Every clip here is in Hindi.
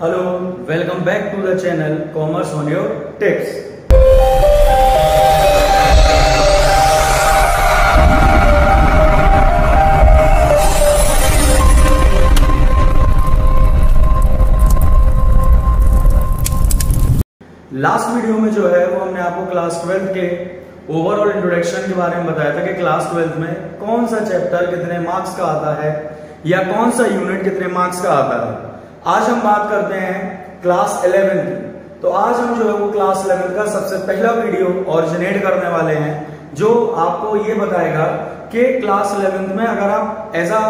Hello, welcome back to the channel commerce on your tips. Last video में जो है वो हमने आपको क्लास 12 के ओवरऑल इंट्रोडक्शन के बारे में बताया था कि क्लास 12 में कौन सा चैप्टर कितने मार्क्स का आता है या कौन सा यूनिट कितने मार्क्स का आता है। आज हम बात करते हैं क्लास 11 की। तो आज हम जो है वो क्लास 11 का सबसे पहला वीडियो ऑरिजिनेट करने वाले हैं, जो आपको ये बताएगा कि क्लास 11 में अगर आप एज अ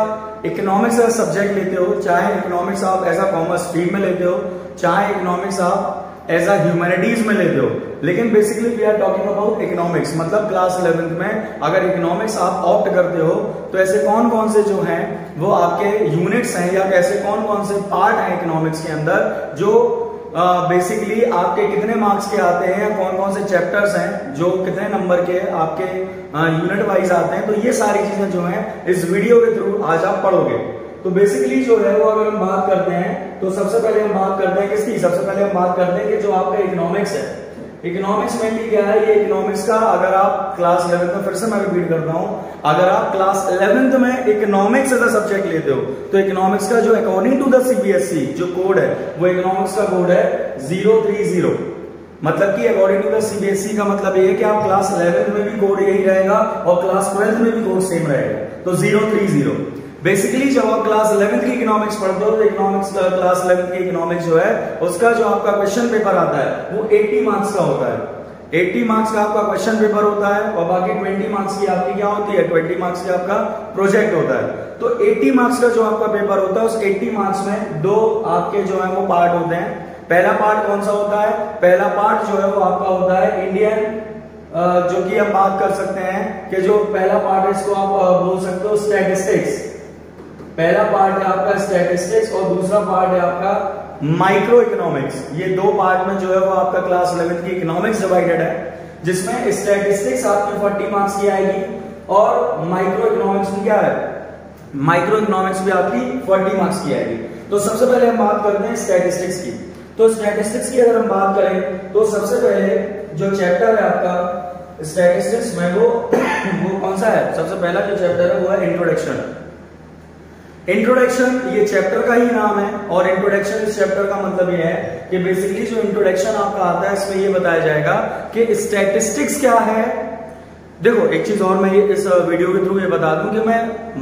इकोनॉमिक्स का सब्जेक्ट लेते हो, चाहे इकोनॉमिक्स आप एज अ कॉमर्स स्ट्रीम में लेते हो, चाहे इकोनॉमिक्स आप एज अ ह्यूमैनिटीज में लेते हो, लेकिन basically we are talking about economics. मतलब क्लास 11 में अगर इकोनॉमिक्स आप ऑप्ट करते हो तो ऐसे कौन कौन से जो हैं वो आपके यूनिट्स हैं या ऐसे कौन कौन से पार्ट हैं इकोनॉमिक्स के अंदर जो बेसिकली आपके कितने मार्क्स के आते हैं, या कौन कौन से चैप्टर्स हैं जो कितने नंबर के आपके यूनिट वाइज आते हैं। तो ये सारी चीजें जो हैं इस वीडियो के थ्रू आज आप पढ़ोगे। तो बेसिकली जो है वो अगर हम बात करते हैं तो सबसे पहले हम बात करते हैं किसकी, सबसे पहले हम बात करते हैं कि जो आपका इकोनॉमिक्स है। इकोनॉमिक्स मेनली क्या है, ये इकोनॉमिक्स का अगर आप क्लास 11 में, फिर से मैं रिपीट करता हूं, अगर आप क्लास 11th में इकोनॉमिक्स एज अ सब्जेक्ट लेते हो तो इकोनॉमिक्स का जो अकॉर्डिंग टू द सीबीएसई जो कोड है वो इकोनॉमिक्स का कोड है 030। मतलब कि अकॉर्डिंग टू द सीबीएसई का मतलब ये है कि आप क्लास 11th में भी कोड यही रहेगा और क्लास 12th में भी कोड सेम रहेगा, तो 030। बेसिकली जब आप क्लास 11th की इकोनॉमिक्स पढ़ते हो तो इकोनॉमिक्स क्लास 11th की इकोनॉमिक्स जो है उसका जो आपका क्वेश्चन पेपर आता है वो 80 मार्क्स का होता है। 80 मार्क्स का आपका क्वेश्चन पेपर होता है और बाकी 20 मार्क्स की आपकी क्या होती है, 20 मार्क्स की आपका प्रोजेक्ट होता है। तो 80 मार्क्स का जो आपका पेपर होता है उस 80 मार्क्स में दो आपके जो है वो पार्ट होते हैं। पहला पार्ट कौन सा होता है, पहला पार्ट जो है वो आपका होता है इंडियन, जो कि हम बात कर सकते हैं कि जो पहला पार्ट है इसको आप बोल सकते हो स्टैटिस्टिक्स। पहला पार्ट है आपका स्टैटिस्टिक्स और दूसरा पार्ट है आपका माइक्रो इकोनॉमिक्स। ये दो पार्ट में जो है वो आपका क्लास 11th की इकोनॉमिक्स डिवाइडेड है, जिसमें स्टैटिस्टिक्स आपकी 40 मार्क्स की आएगी और माइक्रो इकोनॉमिक्स में क्या है, माइक्रो इकोनॉमिक्स भी आपकी 40 मार्क्स की आएगी। तो सबसे पहले हम बात करते हैं स्टैटिस्टिक्स की। तो स्टैटिस्टिक्स की अगर हम बात करें तो सबसे पहले जो चैप्टर है आपका स्टैटिस्टिक्स में वो कौन सा है, सबसे पहला जो चैप्टर है वो है इंट्रोडक्शन। इंट्रोडक्शन ये चैप्टर का ही नाम है और इंट्रोडक्शन इस चैप्टर का मतलब ये है कि बेसिकली जो इंट्रोडक्शन आपका आता है इसमें ये बताया जाएगा कि स्टैटिस्टिक्स क्या है। देखो एक चीज और मैं इस वीडियो के थ्रू ये बता दूं कि मैं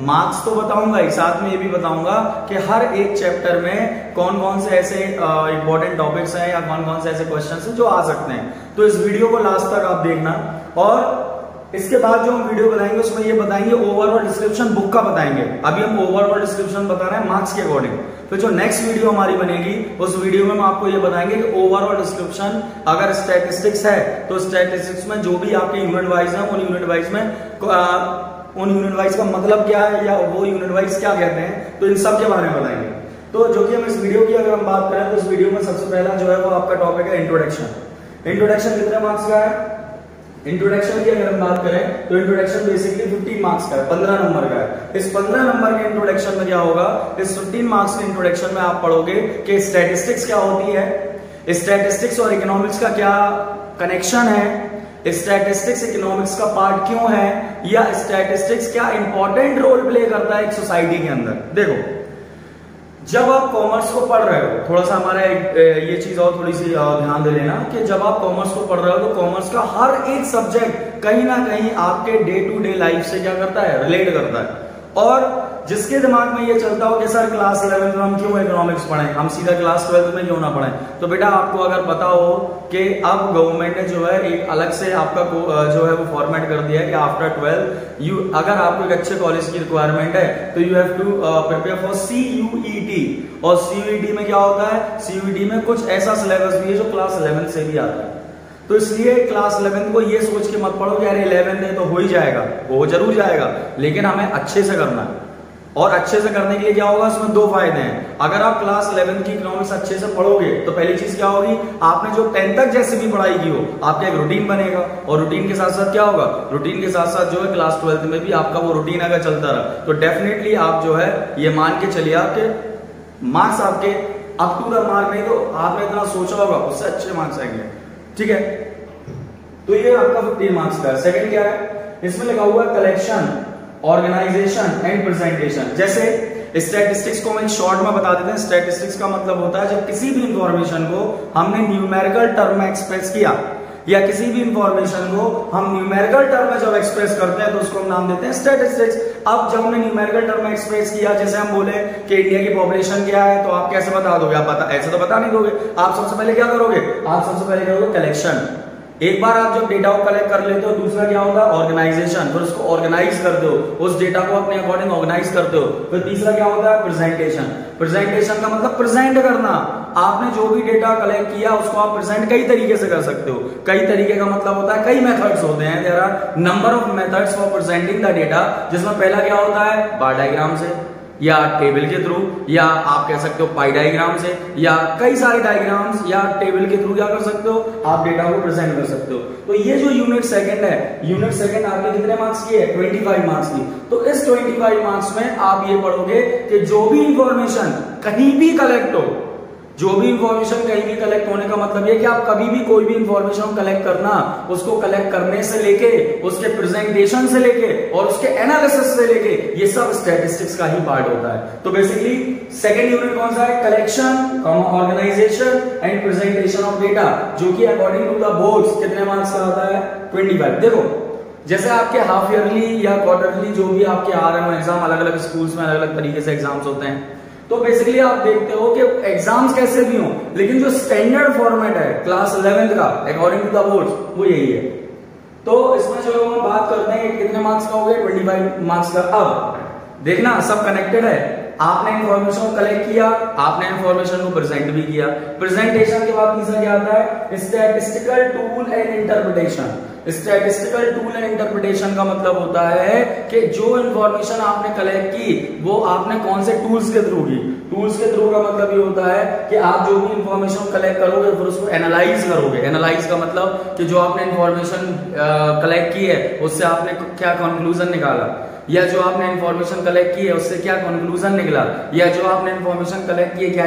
मार्क्स तो बताऊंगा ही, साथ में ये भी बताऊंगा कि हर एक चैप्टर में कौन कौन से ऐसे इंपॉर्टेंट टॉपिक्स हैं या कौन कौन से ऐसे क्वेश्चंस हैं जो आ सकते हैं। तो इस वीडियो को लास्ट तक आप देखना और इसके बाद जो हम वीडियो बनाएंगे उसमें ये बताएंगे ओवरऑल डिस्क्रिप्शन बुक का बताएंगे। अभी हम ओवरऑल डिस्क्रिप्शन बता रहे हैं मार्क्स के अकॉर्डिंग। तो जो नेक्स्ट वीडियो हमारी बनेगी उस वीडियो में हम आपको ये बताएंगे कि ओवरऑल डिस्क्रिप्शन अगर स्टैटिस्टिक्स है तो स्टैटिस्टिक्स में जो भी आपके यूनिट वाइज है उन यूनिट वाइज में उन यूनिट वाइज का मतलब क्या है या वो यूनिट वाइज क्या कहते हैं, तो इन सब के बारे में बताएंगे। तो जो कि हम इस वीडियो की अगर हम बात करें तो इस वीडियो में सबसे पहला जो है वो आपका टॉपिक है इंट्रोडक्शन। इंट्रोडक्शन कितने मार्क्स का है, इंट्रोडक्शन की अगर हम बात करें तो इंट्रोडक्शन बेसिकली 15 मार्क्स का है, 15 नंबर का है। इस 15 नंबर के इंट्रोडक्शन में क्या होगा, इस 15 मार्क्स के इंट्रोडक्शन में आप पढ़ोगे कि स्टैटिस्टिक्स क्या होती है, स्टैटिस्टिक्स और इकोनॉमिक्स का क्या कनेक्शन है, स्टैटिस्टिक्स इकोनॉमिक्स का पार्ट क्यों है, या स्टैटिस्टिक्स क्या इंपॉर्टेंट रोल प्ले करता है एक सोसाइटी के अंदर। देखो जब आप कॉमर्स को पढ़ रहे हो, थोड़ा सा हमारा ये चीज और थोड़ी सी ध्यान दे लेना कि जब आप कॉमर्स को पढ़ रहे हो तो कॉमर्स का हर एक सब्जेक्ट कहीं ना कहीं आपके डे टू डे लाइफ से क्या करता है, रिलेट करता है। और जिसके दिमाग में ये चलता हो कि सर क्लास 11 में हम क्यों इकोनॉमिक्स पढ़ें, हम सीधा क्लास 12 में क्यों ना पढ़ें, तो बेटा आपको अगर पता हो कि अब गवर्नमेंट ने जो है एक अलग से आपका जो है वो फॉर्मेट कर दिया है कि आफ्टर 12 अगर आपको एक अच्छे कॉलेज की रिक्वायरमेंट है तो you have to prepare for CUET। और CUET में क्या होता है, CUET में कुछ ऐसा सिलेबस भी है जो क्लास 11 से भी आता है। तो इसलिए क्लास 11 को ये सोच के मत पढ़ो कि यार 11 है तो हो ही जाएगा, वो जरूर जाएगा, लेकिन हमें अच्छे से करना है। और अच्छे से करने के लिए क्या होगा, उसमें दो फायदे हैं। अगर आप क्लास 11 की इकोनॉमिक्स अच्छे से पढ़ोगे तो पहली चीज क्या होगी, आपने जो 10 तक जैसे भी पढ़ाई की हो आपका एक रूटीन बनेगा, और रूटीन के साथ साथ क्या होगा, रूटीन के साथ साथ जो है क्लास 12 में भी आपका वो रूटीन अगर चलता रहा तो डेफिनेटली आप जो है ये मान के चलिए आपके मार्क्स आपके अप टू द मार्क नहीं, तो आपने इतना सोचा होगा उससे अच्छे मार्क्स आएंगे। ठीक है, तो ये आपका 15 मार्क्स का है। सेकंड क्या है, इसमें लिखा हुआ है कलेक्शन, ऑर्गेनाइजेशन एंड प्रेजेंटेशन। जैसे स्टैटिस्टिक्स को मैं शॉर्ट में बता देते हैं। स्टैटिस्टिक्स का मतलब होता है जब किसी भी इंफॉर्मेशन को हमने न्यूमेरिकल टर्म में एक्सप्रेस किया, या किसी भी इंफॉर्मेशन को हम न्यूमेरिकल टर्म में जब एक्सप्रेस करते हैं तो उसको हम नाम देते हैं स्टैटिस्टिक्स। अब जब हमने न्यूमेरिकल टर्म में एक्सप्रेस किया, जैसे हम बोले कि इंडिया की पॉपुलेशन क्या है, तो आप कैसे बता दोगे? आप ऐसे तो बता नहीं दोगे। आप सबसे पहले क्या करोगे? आप सबसे पहले करोगे कलेक्शन। एक बार आप जब डेटा को कलेक्ट कर लेते हो, दूसरा क्या होता है? ऑर्गेनाइजेशन, फिर उसको ऑर्गेनाइज करते हो, उस डेटा को अपने अकॉर्डिंग ऑर्गेनाइज करते हो। फिर तीसरा क्या होता है? प्रेजेंटेशन। प्रेजेंटेशन का मतलब प्रेजेंट करना। आपने जो भी डेटा कलेक्ट किया उसको आप प्रेजेंट कई तरीके से कर सकते हो। कई तरीके का मतलब होता है कई मेथड्स होते हैं। There are number of methods for presenting the data, जिसमें पहला क्या होता है? बार डायग्राम से, या टेबल के थ्रू, या आप कह सकते हो पाई डायग्राम से, या कई सारे डायग्राम्स या टेबल के थ्रू क्या कर सकते हो? आप डेटा को प्रेजेंट कर सकते हो। तो ये जो यूनिट सेकंड है, यूनिट सेकंड आपके कितने मार्क्स की है? 25 मार्क्स की। तो इस 25 मार्क्स में आप ये पढ़ोगे कि जो भी इंफॉर्मेशन कहीं भी कलेक्ट हो, जो भी इंफॉर्मेशन कहीं भी कलेक्ट होने का मतलब ये कि आप कभी भी कोई भी इंफॉर्मेशन कलेक्ट करना, उसको कलेक्ट करने से लेके, उसके प्रेजेंटेशन से लेके और उसके एनालिसिस से लेके, ये सब स्टैटिस्टिक्स का ही पार्ट होता है। तो बेसिकली सेकंड यूनिट कौन सा है? Collection, organisation and presentation of data, जो कि अकॉर्डिंग टू द बोर्ड्स कितने मार्क्स का आता है? 25। देखो, जैसे आपके हाफ ईयरली या क्वार्टरली जो भी आपके आ रहे हो एग्जाम, अलग अलग स्कूल्स में अलग अलग तरीके से एग्जाम्स होते हैं। तो बेसिकली आप देखते हो कि एग्जाम्स कैसे भी हो, लेकिन जो स्टैंडर्ड फॉर्मेट है क्लास 11th का अकॉर्डिंग टू द बोर्ड्स, वो यही है। तो इसमें जो हम बात करते हैं कितने मार्क्स का हो गया? 25 मार्क्स का। अब देखना सब कनेक्टेड है। आपने इंफॉर्मेशन को कलेक्ट किया, आपने इंफॉर्मेशन को प्रेजेंट भी किया। प्रेजेंटेशन के बाद तीसरा क्या आता है? Statistical tool and interpretation. Statistical tool and interpretation का मतलब होता है कि जो इंफॉर्मेशन आपने कलेक्ट की वो आपने कौन से टूल्स के थ्रू की। टूल्स के थ्रू का मतलब ये होता है कि आप जो भी इंफॉर्मेशन कलेक्ट करोगे फिर उसको एनालाइज करोगे। एनालाइज का मतलब कि जो आपने इंफॉर्मेशन कलेक्ट की है उससे आपने क्या कंक्लूजन निकाला, या जो आपने इंफॉर्मेशन कलेक्ट की है उससे क्या कंक्लूजन निकला, या जो आपने इंफॉर्मेशन कलेक्ट की है क्या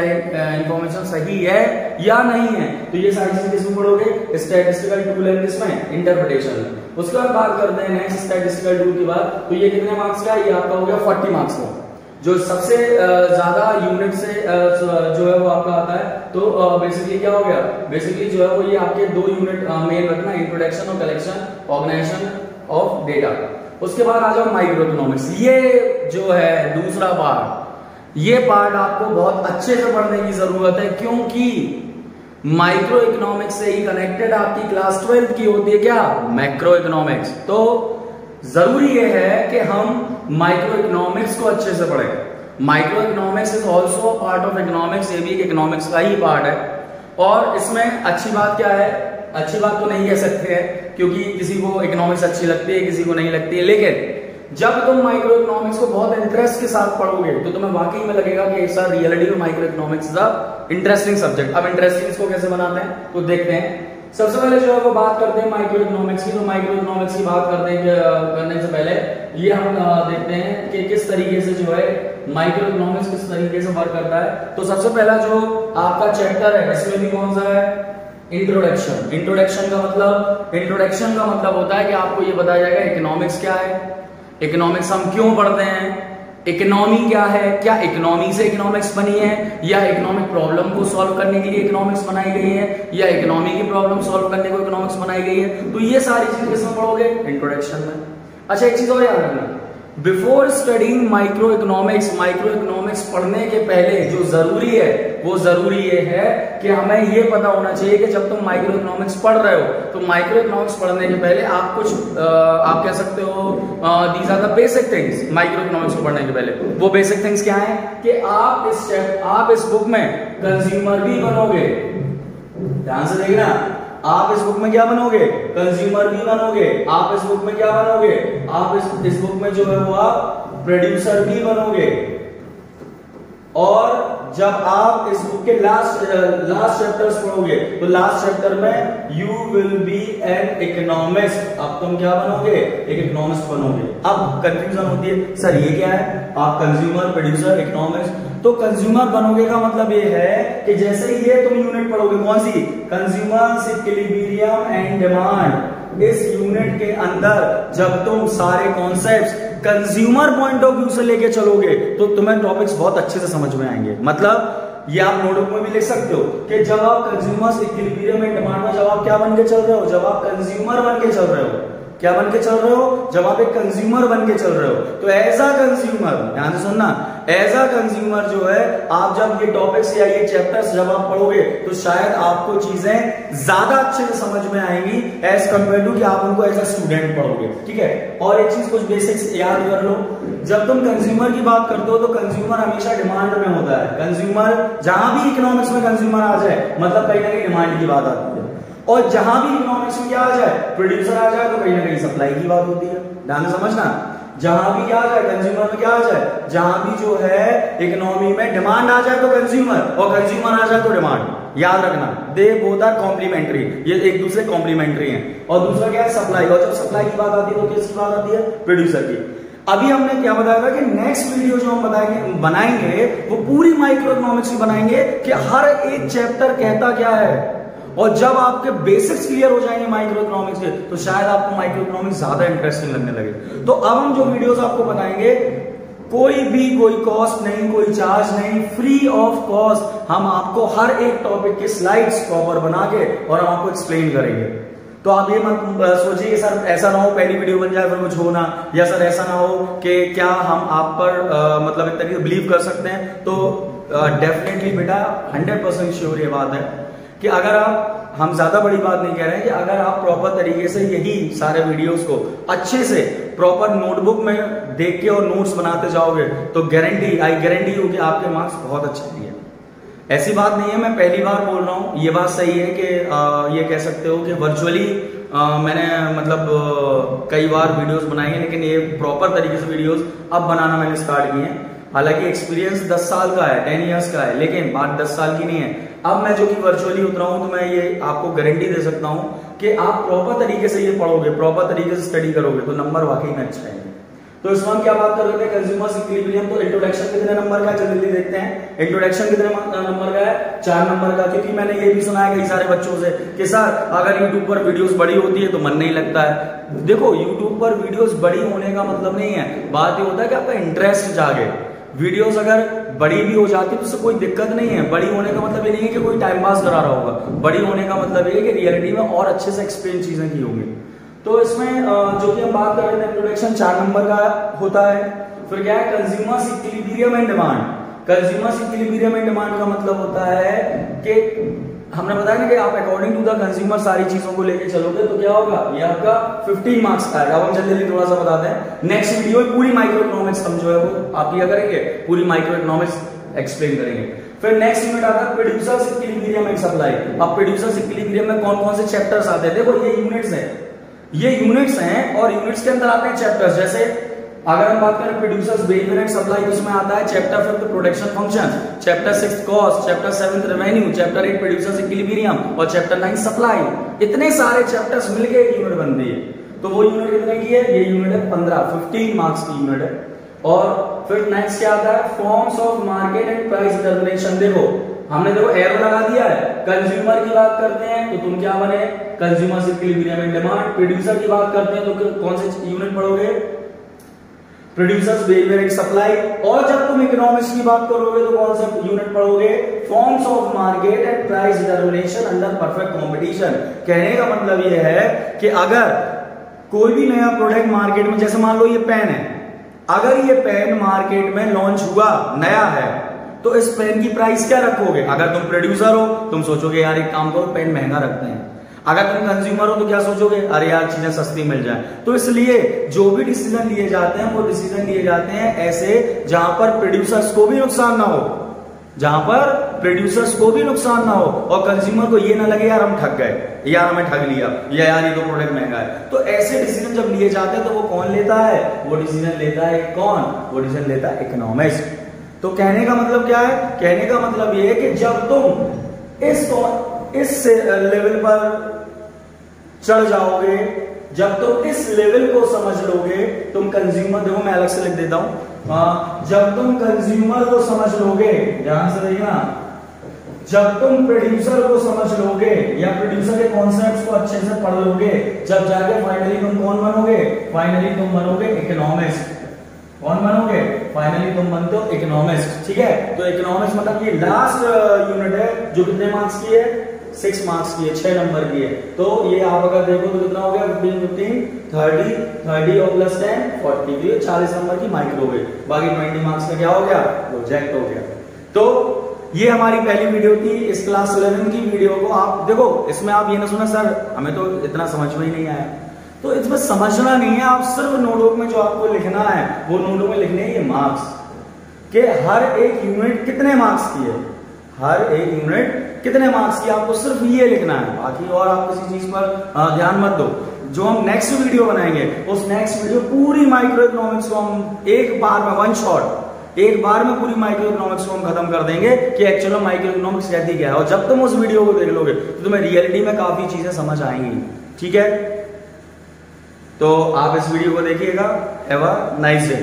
इंफॉर्मेशन सही है या नहीं है। तो ये सारी चीजें किसमें पढ़ोगे? स्टैटिस्टिकल टूल एंड किसमें? इंटरप्रिटेशन में। उसके बाद बात करते हैं नेक्स्ट स्टैटिस्टिकल टूल की बात। तो ये कितने मार्क्स का? ये आपका हो गया 40 मार्क्स का। जो सबसे ज्यादा यूनिट से जो है वो आपका आता है। तो बेसिकली क्या हो गया? बेसिकली जो है वो ये आपके 2 यूनिट मेन रखना, इंट्रोडक्शन और कलेक्शन, ऑर्गेनाइजेशन ऑफ डेटा। उसके बाद आ जाओ माइक्रो इकोनॉमिक्स। ये जो है दूसरा पार्ट, ये पार्ट आपको बहुत अच्छे से पढ़ने की जरूरत है, क्योंकि माइक्रो इकोनॉमिक्स से ही कनेक्टेड आपकी क्लास 12th की होती है क्या? Macro economics. तो जरूरी ये है कि हम माइक्रो इकोनॉमिक्स को अच्छे से पढ़ें। Micro economics is also part of economics, ये भी इकोनॉमिक्स का ही पार्ट है। और इसमें अच्छी बात क्या है? अच्छी बात तो नहीं कह सकते हैं, क्योंकि किसी को इकोनॉमिक्स अच्छी लगती है, किसी को नहीं लगती है। लेकिन जब तुम माइक्रो इकोनॉमिक्स को बहुत इंटरेस्ट के साथ पढ़ोगे तो तुम्हें वाकई में लगेगा कि सर रियलिटी में micro economics is a interesting subject. अब इंटरेस्टिंग इसको कैसे बनाते हैं तो देखते हैं। सबसे पहले जो है वो बात करते हैं माइक्रो इकोनॉमिक्स की। तो माइक्रो इकोनॉमिक्स की बात करने से पहले ये हम देखते हैं कि किस तरीके से जो है माइक्रो इकोनॉमिक्स किस तरीके से वर्क करता है। तो सबसे पहला जो आपका चैप्टर है इसमें भी कौन सा है? इंट्रोडक्शन। इंट्रोडक्शन का मतलब होता है कि आपको ये बताया जाएगा इकोनॉमिक्स क्या है, इकोनॉमिक्स हम क्यों पढ़ते हैं, इकोनॉमी क्या है, क्या इकोनॉमी से इकोनॉमिक्स बनी है, या इकोनॉमिक प्रॉब्लम को सॉल्व करने के लिए इकोनॉमिक्स बनाई गई है, या इकोनॉमी की प्रॉब्लम सॉल्व करने को इकोनॉमिक्स बनाई गई है। तो ये सारी चीजें किसमें पढ़ोगे? इंट्रोडक्शन में। अच्छा, एक चीज और याद रखना, बिफोर स्टडिंग माइक्रो इकोनॉमिक्स पढ़ने के पहले जो जरूरी है वो जरूरी ये है कि हमें ये पता होना चाहिए कि जब तुम माइक्रो इकोनॉमिक्स पढ़ रहे हो तो माइक्रो इकोनॉमिक्स पढ़ने के पहले आप कुछ आप कह सकते हो these are the basic things. Microeconomics को पढ़ने के पहले वो बेसिक थिंग्स क्या है कि आप इस बुक में कंज्यूमर भी बनोगे। ध्यान से देखना, आप इस बुक में क्या बनोगे? कंज्यूमर भी बनोगे। आप इस बुक में क्या बनोगे? आप इस बुक में जो है वो आप प्रोड्यूसर भी बनोगे। और जब आप इस बुक के लास्ट चैप्टर्स पढ़ोगे तो लास्ट चैप्टर में you will be an economist, अब तुम क्या बनोगे, एक इकोनॉमिस्ट बनोगे। अब कंफ्यूजन होती है सर ये क्या है, आप कंज्यूमर, प्रोड्यूसर, इकोनॉमिस्ट, तो कंज्यूमर बनोगे का मतलब ये है कि जैसे ही ये तुम यूनिट पढ़ोगे, कौन सी, कंज्यूमर्स इक्विलिब्रियम एंड डिमांड, इस यूनिट के अंदर जब तुम सारे concepts consumer point of view से लेके चलोगे तो तुम्हें टॉपिक्स बहुत अच्छे से समझ में आएंगे। मतलब ये आप नोटबुक में भी लिख सकते हो कि जब आप कंज्यूमर्स इक्विलिब्रियम एंड डिमांड में जब आप क्या बन के चल रहे हो, जब आप कंज्यूमर बन के चल रहे हो, क्या बन के चल रहे हो, जब आप एक कंज्यूमर बन के चल रहे हो, तो एज अ कंज्यूमर, ध्यान से सुनना, एज अ कंज्यूमर जो है आप जब ये टॉपिक्स या ये चैप्टर्स जब आप पढ़ोगे तो शायद आपको चीजें ज्यादा अच्छे से समझ में आएंगी एज कंपेयर टू कि आप उनको एज अ स्टूडेंट पढ़ोगे। ठीक है, और एक चीज कुछ बेसिक्स याद कर लो, जब तुम कंज्यूमर की बात करते हो तो कंज्यूमर हमेशा डिमांड में होता है। कंज्यूमर जहां भी इकोनॉमिक्स में कंज्यूमर आ जाए मतलब कहीं ना कहीं डिमांड की बात आती है, और जहां भी इकोनॉमिक्स में क्या आ जाए, प्रोड्यूसर आ जाए, तो कहीं ना कहीं सप्लाई की बात होती है। ध्यान से समझना, जहां भी क्या आ जाए, कंज्यूमर में क्या आ जाए, जहां भी जो है इकोनॉमी में डिमांड आ जाए तो कंज्यूमर, और कंज्यूमर आ जाए तो डिमांड। याद रखना, दे बोथ आर कॉम्प्लीमेंट्री, ये एक दूसरे कॉम्प्लीमेंट्री हैं। और दूसरा क्या है, सप्लाई, और जब सप्लाई की बात आती है तो किसकी बात आती है, प्रोड्यूसर की। अभी हमने क्या बताया था कि नेक्स्ट वीडियो जो हम बनाएंगे वो पूरी माइक्रो इकोनॉमिक्स की बनाएंगे कि हर एक चैप्टर कहता क्या है, और जब आपके बेसिक्स क्लियर हो जाएंगे माइक्रो इकोनॉमिक्स के तो शायद आपको माइक्रो इकोनॉमिक्स ज्यादा इंटरेस्टिंग लगने लगे। तो अब हम जो वीडियोस आपको बताएंगे कोई कॉस्ट नहीं, कोई चार्ज नहीं, फ्री ऑफ कॉस्ट हम आपको हर एक टॉपिक के स्लाइड्स प्रॉपर बना के और हम आपको एक्सप्लेन करेंगे। तो आप ये मत सोचिए सर ऐसा ना हो पहली वीडियो बन जाए फिर कुछ हो ना, या सर ऐसा ना हो कि क्या हम आप पर मतलब एक तरीके से बिलीव कर सकते हैं। तो डेफिनेटली बेटा 100% श्योर ये बात है कि अगर आप, हम ज्यादा बड़ी बात नहीं कह रहे हैं, कि अगर आप प्रॉपर तरीके से यही सारे वीडियोस को अच्छे से प्रॉपर नोटबुक में देख के और नोट्स बनाते जाओगे तो आई गारंटी हूं कि आपके मार्क्स बहुत अच्छे आएंगे। ऐसी बात नहीं है, मैं पहली बार बोल रहा हूं, ये बात सही है कि ये कह सकते हो कि वर्चुअली मैंने मतलब कई बार वीडियोस बनाए हैं, लेकिन ये प्रॉपर तरीके से वीडियोस अब बनाना मैंने स्टार्ट किए हैं। हालांकि एक्सपीरियंस 10 साल का है, 10 इयर्स का है, लेकिन बात 10 साल की नहीं है। अब मैं जो कि वर्चुअली उतरा हूं तो मैं ये आपको गारंटी दे सकता हूं कि आप प्रॉपर तरीके से ये पढ़ोगे, प्रॉपर तरीके से स्टडी करोगे तो नंबर वाकई में अच्छा आएंगे। तो इसमें हम क्या बात कर रहे थे, कंज्यूमर्स इक्विलिब्रियम। तो इंट्रोडक्शन कितने नंबर का है, जल्दी देखते हैं। इंट्रोडक्शन कितने नंबर का है, 4 नंबर का। क्योंकि मैंने ये भी सुना है कई सारे बच्चों से कि सर अगर यूट्यूब पर वीडियोस बड़ी होती है तो मन नहीं लगता है। देखो यूट्यूब पर वीडियोस बड़ी होने का मतलब नहीं है, बात ये होता है कि आपका इंटरेस्ट जागे। वीडियोस अगर बड़ी भी हो जाती है तो उससे कोई दिक्कत नहीं है। बड़ी होने का मतलब ये नहीं है कि कोई टाइम पास करा रहा होगा, बड़ी होने का मतलब ये है कि रियलिटी में और अच्छे से एक्सप्लेन चीजें की होंगी। तो इसमें जो कि हम बात कर रहे थे इंट्रोडक्शन 4 नंबर का होता है। फिर क्या है, consumers equilibrium and demand. Consumers equilibrium and demand का मतलब होता है कि हमने बताया ना कि आप अकॉर्डिंग टू द कंज्यूमर सारी चीजों को लेके चलोगे तो क्या होगा, ये आपका 15 मार्क्स का आएगा। अब हम जल्दी थोड़ा सा बताते हैं। नेक्स्ट वीडियो में पूरी माइक्रो इकोनॉमिक्स हम जो है वो आप क्या करेंगे, पूरी माइक्रो इकोनॉमिक्स एक्सप्लेन करेंगे। फिर नेक्स्ट यूनिट आता है प्रोड्यूसर्स इक्विलिब्रियम एंड सप्लाई। अब प्रोड्यूसर्स इक्विलिब्रियम में कौन कौन से चैप्टर्स आते हैं, देखो ये यूनिट्स हैं, ये यूनिट्स हैं और यूनिट्स के अंदर आते हैं चैप्टर्स। जैसे अगर हम बात करें प्रोड्यूसर्स बिहेवियर एंड सप्लाई, उसमें आता है chapter 5 production function, chapter 6 cost, chapter 7 revenue, chapter 8 producers equilibrium और चैप्टर 9 सप्लाई। इतने सारे चैप्टर्स मिलके एक यूनिट बनती है। तो वो यूनिट कितने की है, ये यूनिट है 15 मार्क्स की यूनिट है। और फिर नेक्स्ट क्या आता है, forms of market and price determination. देखो हमने देखो एरो लगा दिया है, कंज्यूमर की बात करते हैं तो तुम क्या बने, consumers equilibrium and demand. Producer की बात करते हैं तो कौन से यूनिट पढ़ोगे, प्रोड्यूसर्स बिहेवियर एंड सप्लाई। और जब तुम इकोनॉमिक्स की बात करोगे तो कौन सा यूनिट पढ़ोगे, forms of market and price determination under perfect competition. कहने का मतलब यह है कि अगर कोई भी नया प्रोडक्ट मार्केट में, जैसे मान लो ये पेन है, अगर ये पेन मार्केट में लॉन्च हुआ, नया है, तो इस पेन की प्राइस क्या रखोगे। अगर तुम प्रोड्यूसर हो तुम सोचोगे यार एक काम करो पेन महंगा रखते हैं। अगर तुम कंज्यूमर हो तो क्या सोचोगे, अरे यार चीजें सस्ती मिल जाए। तो इसलिए जो भी डिसीजन लिए जाते हैं वो डिसीजन लिए जाते हैं ऐसे जहां पर प्रोड्यूसर्स को भी नुकसान ना हो, जहां पर प्रोड्यूसर्स को भी नुकसान ना हो और कंज्यूमर को ये ना लगे यार हम ठग गए, यार हमें ठग लिया, या यार ये तो प्रोडक्ट महंगा है। तो ऐसे डिसीजन जब लिए जाते हैं तो वो कौन लेता है, वो डिसीजन लेता है कौन, वो डिसीजन लेता है इकोनॉमिस्ट। तो कहने का मतलब क्या है? कहने का मतलब ये है कि जब तुम इस लेवल पर चढ़ जाओगे, जब तुम इस लेवल को समझ लोगे, तुम कंज्यूमर, देखो मैं अलग से लिख देता हूं, जब तुम कंज्यूमर को समझ लोगे, ध्यान से देखना, जब तुम प्रोड्यूसर को समझ लोगे या प्रोड्यूसर के कॉन्सेप्ट्स को अच्छे से पढ़ लोगे, जब जाके फाइनली तुम कौन बनोगे? फाइनली तुम बनोगे इकोनॉमिस्ट। कौन बनोगे? फाइनली तुम बनते हो इकोनॉमिस्ट। ठीक है, तो इकोनॉमिक्स मतलब ये लास्ट यूनिट है जो कितने मार्क्स की है? 6 मार्क्स की है, 6 नंबर की है। तो ये आप अगर देखो तो कितना हो गया? 15 15 30 30 और प्लस 10 40, तो ये 40 नंबर की माइक्रो गई। बाकी 20 मार्क्स का क्या हो गया? प्रोजेक्ट हो गया। तो ये हमारी पहली वीडियो थी इस क्लास 11 की वीडियो को। आप देखो, इसमें आप ये ना सुना सर हमें तो इतना समझ में ही नहीं आया, तो इसमें समझना नहीं है, आप सिर्फ नोटबुक में जो आपको लिखना है वो नोटबुक में लिखने हैं ये मार्क्स के, हर एक यूनिट कितने मार्क्स की है, हर एक यूनिट कितने मार्क्स की, आपको सिर्फ ये लिखना है। बाकी और आप किसी चीज पर ध्यान मत दो। जो हम नेक्स्ट वीडियो बनाएंगे उस नेक्स्ट वीडियो पूरी माइक्रो इकोनॉमिक्स को हम एक बार में, वन शॉट, एक बार में पूरी माइक्रो इकोनॉमिक्स को हम खत्म कर देंगे कि एक्चुअली माइक्रो इकोनॉमिक्स कहती क्या है। और जब तुम उस वीडियो को देख लोगे तो तुम्हें रियलिटी में काफी चीजें समझ आएंगी। ठीक है, तो आप इस वीडियो को देखिएगा। Have a nice day.